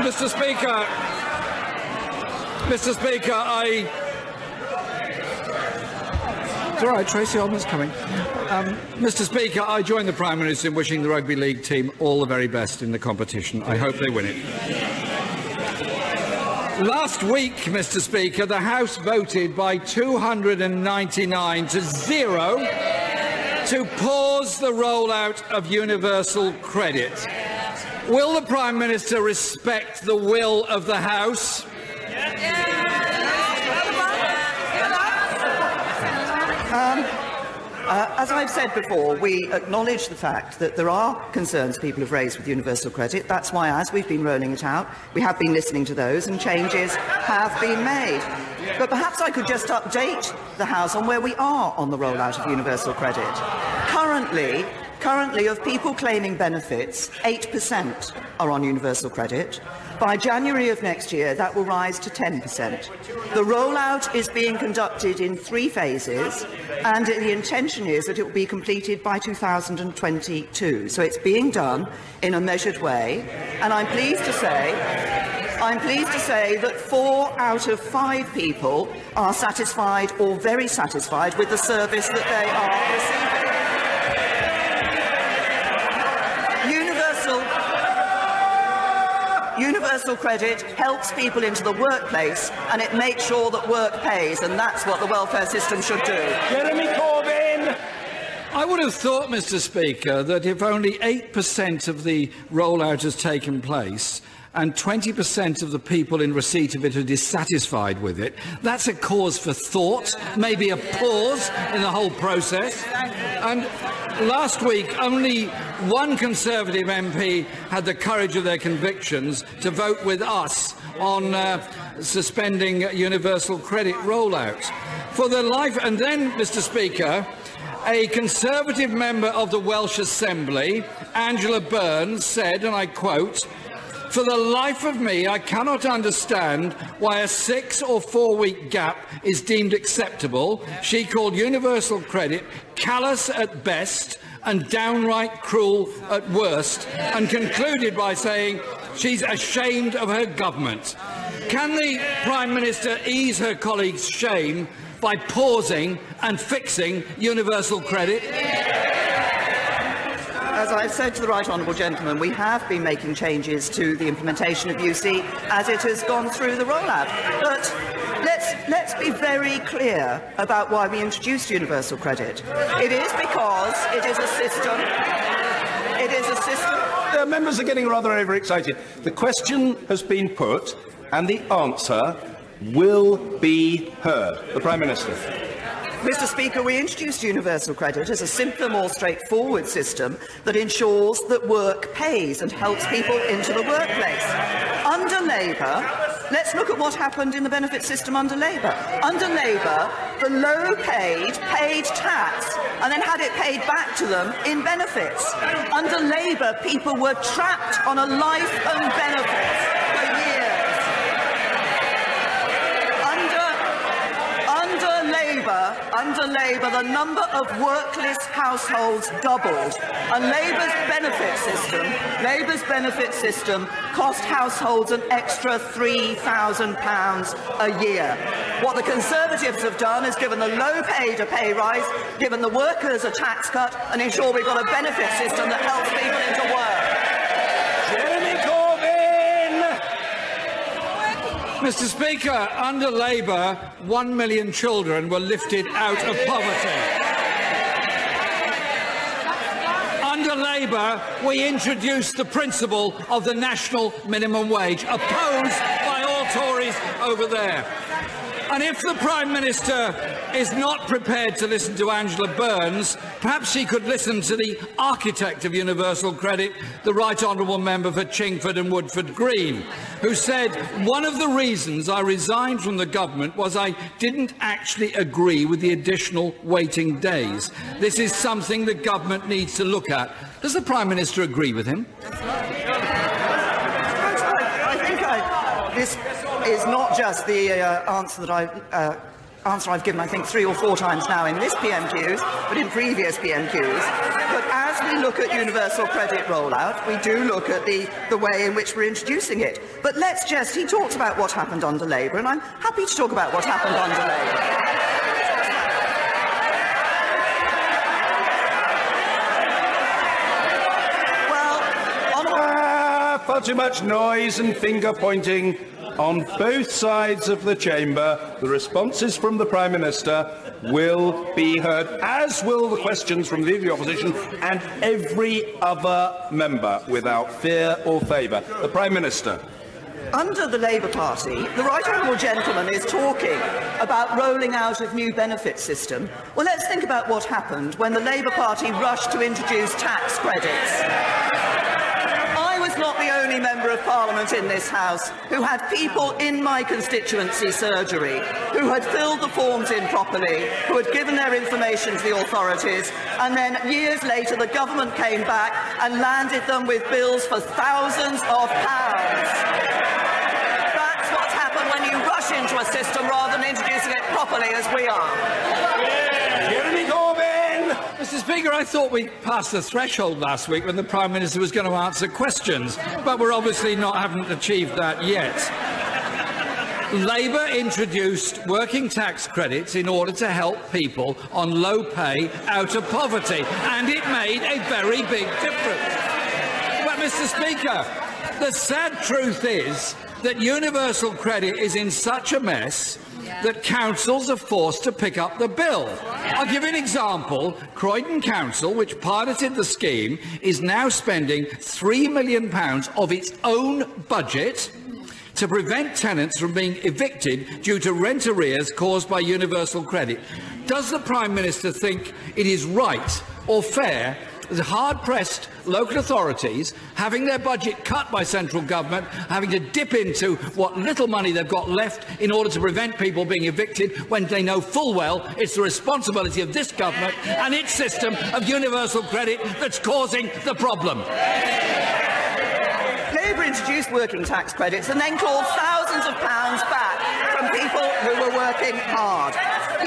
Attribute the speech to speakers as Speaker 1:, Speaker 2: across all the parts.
Speaker 1: Mr. Speaker, It's all right, Tracy Ullman's coming. Mr. Speaker, I join the Prime Minister in wishing the Rugby League team all the very best in the competition. I hope they win it. Last week, Mr. Speaker, the House voted by 299 to 0 to pause the rollout of universal credit. Will the Prime Minister respect the will of the House?
Speaker 2: As I've said before, we acknowledge the fact that there are concerns people have raised with universal credit. That's why, as we've been rolling it out, we have been listening to those and changes have been made. But perhaps I could just update the House on where we are on the rollout of universal credit. Currently, of people claiming benefits, 8% are on universal credit. By January of next year, that will rise to 10%. The rollout is being conducted in 3 phases, and the intention is that it will be completed by 2022. So it's being done in a measured way, and I'm pleased to say that 4 out of 5 people are satisfied or very satisfied with the service that they are receiving. Universal credit helps people into the workplace, and it makes sure that work pays, and that's what the welfare system should do.
Speaker 3: Jeremy Corbyn!
Speaker 1: I would have thought, Mr. Speaker, that if only 8% of the rollout has taken place and 20% of the people in receipt of it are dissatisfied with it, that's a cause for thought, maybe a pause in the whole process. And last week, only one Conservative MP had the courage of their convictions to vote with us on suspending universal credit rollout. And then, Mr. Speaker, a Conservative member of the Welsh Assembly, Angela Burns, said, and I quote, "For the life of me, I cannot understand why a 6 or 4 week gap is deemed acceptable." She called universal credit callous at best and downright cruel at worst, and concluded by saying she's ashamed of her government. Can the Prime Minister ease her colleagues' shame by pausing and fixing universal credit?
Speaker 2: As I've said to the right honourable gentleman, we have been making changes to the implementation of UC as it has gone through the rollout. But let's be very clear about why we introduced universal credit. It is because it is a system. It is a system.
Speaker 3: The members are getting rather overexcited. The question has been put, and the answer will be heard. The Prime Minister.
Speaker 2: Mr. Speaker, we introduced universal credit as a simpler, more straightforward system that ensures that work pays and helps people into the workplace. Under Labour, let's look at what happened in the benefit system under Labour. Under Labour, the low-paid paid tax and then had it paid back to them in benefits. Under Labour, people were trapped on a life and benefits for years. Under Labour, the number of workless households doubled, and Labour's benefit system cost households an extra £3,000 a year. What the Conservatives have done is given the low-paid a pay rise, given the workers a tax cut, and ensure we've got a benefit system that helps people into work.
Speaker 1: Mr. Speaker, under Labour, 1 million children were lifted out of poverty. Under Labour, we introduced the principle of the national minimum wage, opposed by all Tories over there. And if the Prime Minister is not prepared to listen to Angela Burns, perhaps she could listen to the architect of universal credit, the Right Honourable Member for Chingford and Woodford Green, who said, "One of the reasons I resigned from the government was I didn't actually agree with the additional waiting days. This is something the government needs to look at." Does the Prime Minister agree with him?
Speaker 2: This is not just the answer I've given, I think, 3 or 4 times now in this PMQs, but in previous PMQs. But as we look at universal credit rollout, we do look at the way in which we're introducing it. But he talked about what happened under Labour, and I'm happy to talk about what happened under Labour.
Speaker 3: Far too much noise and finger-pointing on both sides of the chamber. The responses from the Prime Minister will be heard, as will the questions from the Leader of the Opposition and every other member, without fear or favour. The Prime Minister.
Speaker 2: Under the Labour Party, the right honourable gentleman is talking about rolling out a new benefit system. Well, let's think about what happened when the Labour Party rushed to introduce tax credits. Not the only member of Parliament in this House who had people in my constituency surgery who had filled the forms in properly, who had given their information to the authorities, and then years later the government came back and landed them with bills for thousands of pounds. That's what's happened when you rush into a system rather than introducing it properly as we are.
Speaker 1: Mr. Speaker, I thought we passed the threshold last week when the Prime Minister was going to answer questions, but we're obviously haven't achieved that yet. Labour introduced working tax credits in order to help people on low pay out of poverty, and it made a very big difference. But, Mr. Speaker, the sad truth is that universal credit is in such a mess that councils are forced to pick up the bill. I'll give you an example. Croydon Council, which piloted the scheme, is now spending £3 million of its own budget to prevent tenants from being evicted due to rent arrears caused by universal credit. Does the Prime Minister think it is right or fair the hard-pressed local authorities having their budget cut by central government, having to dip into what little money they've got left in order to prevent people being evicted when they know full well it's the responsibility of this government and its system of universal credit that's causing the problem?
Speaker 2: Labour introduced working tax credits and then clawed thousands of pounds back from people who were working hard.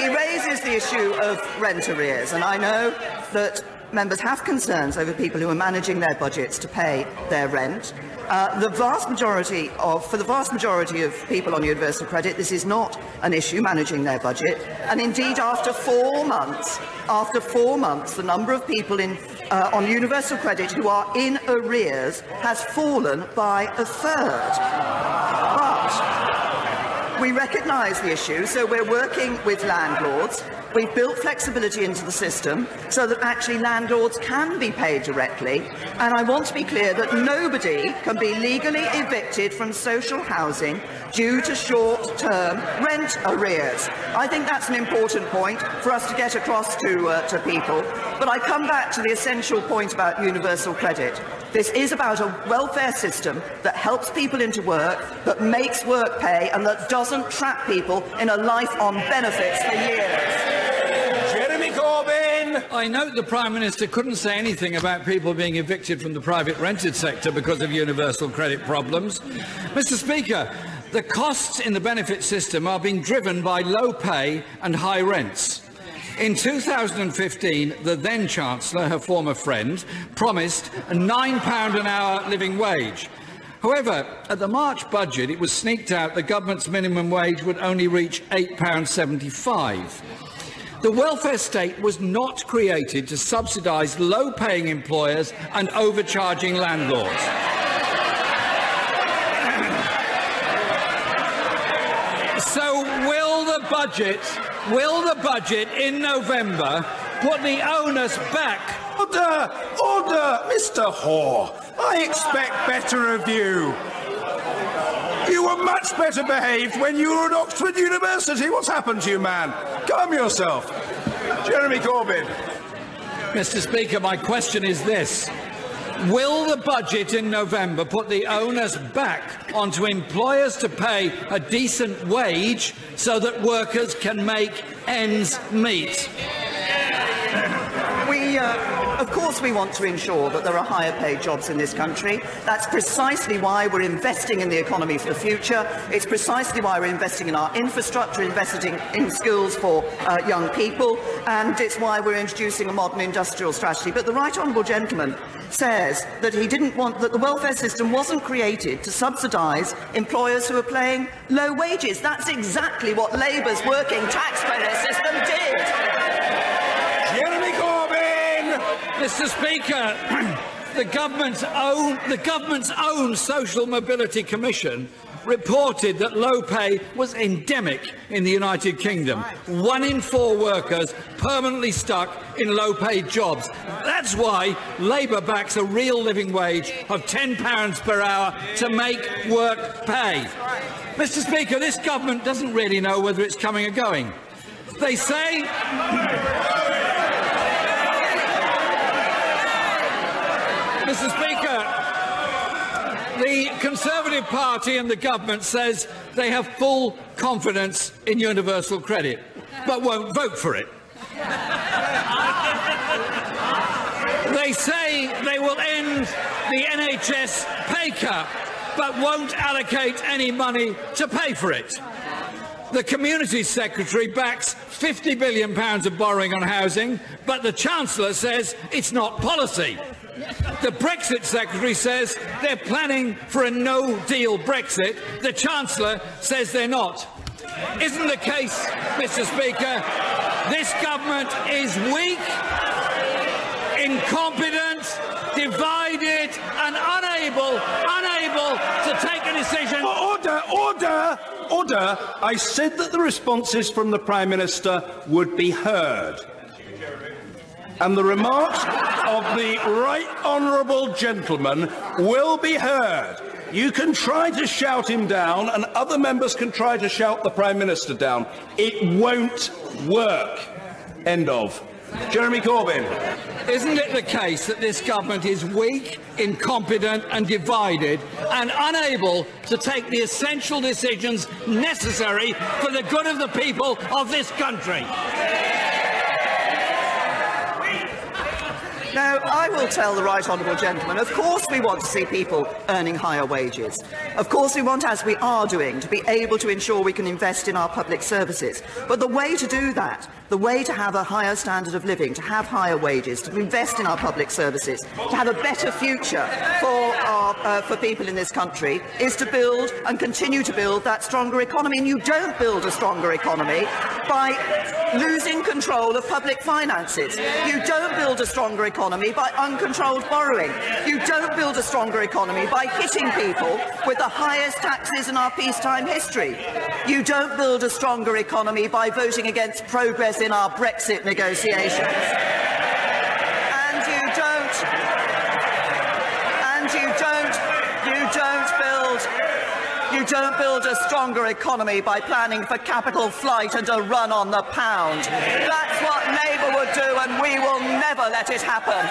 Speaker 2: He raises the issue of rent arrears, and I know that members have concerns over people who are managing their budgets to pay their rent. For the vast majority of people on universal credit, this is not an issue, managing their budget. And indeed, after 4 months, the number of people on universal credit who are in arrears has fallen by a third. But we recognise the issue, so we're working with landlords. We've built flexibility into the system so that actually landlords can be paid directly, and I want to be clear that nobody can be legally evicted from social housing due to short-term rent arrears. I think that's an important point for us to get across to people, but I come back to the essential point about universal credit. This is about a welfare system that helps people into work, that makes work pay, and that doesn't trap people in a life on benefits for years.
Speaker 3: Corbyn!
Speaker 1: I note the Prime Minister couldn't say anything about people being evicted from the private rented sector because of universal credit problems. Mr. Speaker, the costs in the benefit system are being driven by low pay and high rents. In 2015, the then Chancellor, her former friend, promised a £9 an hour living wage. However, at the March budget, it was sneaked out the government's minimum wage would only reach £8.75. The welfare state was not created to subsidise low-paying employers and overcharging landlords. So will the budget in November put the onus back?
Speaker 3: Order, Mr. Hoare. I expect better of you. You were much better behaved when you were at Oxford University. What's happened to you, man? Calm yourself. Jeremy Corbyn.
Speaker 1: Mr. Speaker, my question is this. Will the budget in November put the onus back onto employers to pay a decent wage so that workers can make ends meet?
Speaker 2: Of course we want to ensure that there are higher paid jobs in this country. That's precisely why we're investing in the economy for the future. It's precisely why we're investing in our infrastructure, investing in skills for young people, and it's why we're introducing a modern industrial strategy. But the Right Honourable Gentleman says that he didn't want, that the welfare system wasn't created to subsidise employers who are paying low wages. That's exactly what Labour's working taxpayer system did.
Speaker 3: Jeremy Corbyn!
Speaker 1: Mr. Speaker, the government's own Social Mobility Commission reported that low pay was endemic in the United Kingdom. 1 in 4 workers permanently stuck in low-paid jobs. That's why Labour backs a real living wage of £10 per hour to make work pay. Mr. Speaker, this government doesn't really know whether it's coming or going. They say... Mr. Speaker, the Conservative Party and the government says they have full confidence in universal credit, but won't vote for it. They say they will end the NHS pay cut, but won't allocate any money to pay for it. The Community Secretary backs £50 billion of borrowing on housing, but the Chancellor says it's not policy. The Brexit Secretary says they're planning for a no-deal Brexit. The Chancellor says they're not. Isn't the case, Mr. Speaker, this government is weak, incompetent, divided and unable to take a decision?
Speaker 3: Order! I said that the responses from the Prime Minister would be heard. And the remarks of the Right Honourable Gentleman will be heard. You can try to shout him down, and other members can try to shout the Prime Minister down. It won't work. End of. Jeremy Corbyn.
Speaker 1: Isn't it the case that this government is weak, incompetent and divided and unable to take the essential decisions necessary for the good of the people of this country?
Speaker 2: Now, I will tell the Right Honourable Gentleman, of course we want to see people earning higher wages. Of course we want, as we are doing, to be able to ensure we can invest in our public services. But the way to do that, the way to have a higher standard of living, to have higher wages, to invest in our public services, to have a better future for people in this country, is to build and continue to build that stronger economy. And you don't build a stronger economy by losing control of public finances. You don't build a stronger economy by uncontrolled borrowing. You don't build a stronger economy by hitting people with the highest taxes in our peacetime history. You don't build a stronger economy by voting against progress in our Brexit negotiations. You don't build a stronger economy by planning for capital flight and a run on the pound. That's what Labour would do, and we will never let it happen.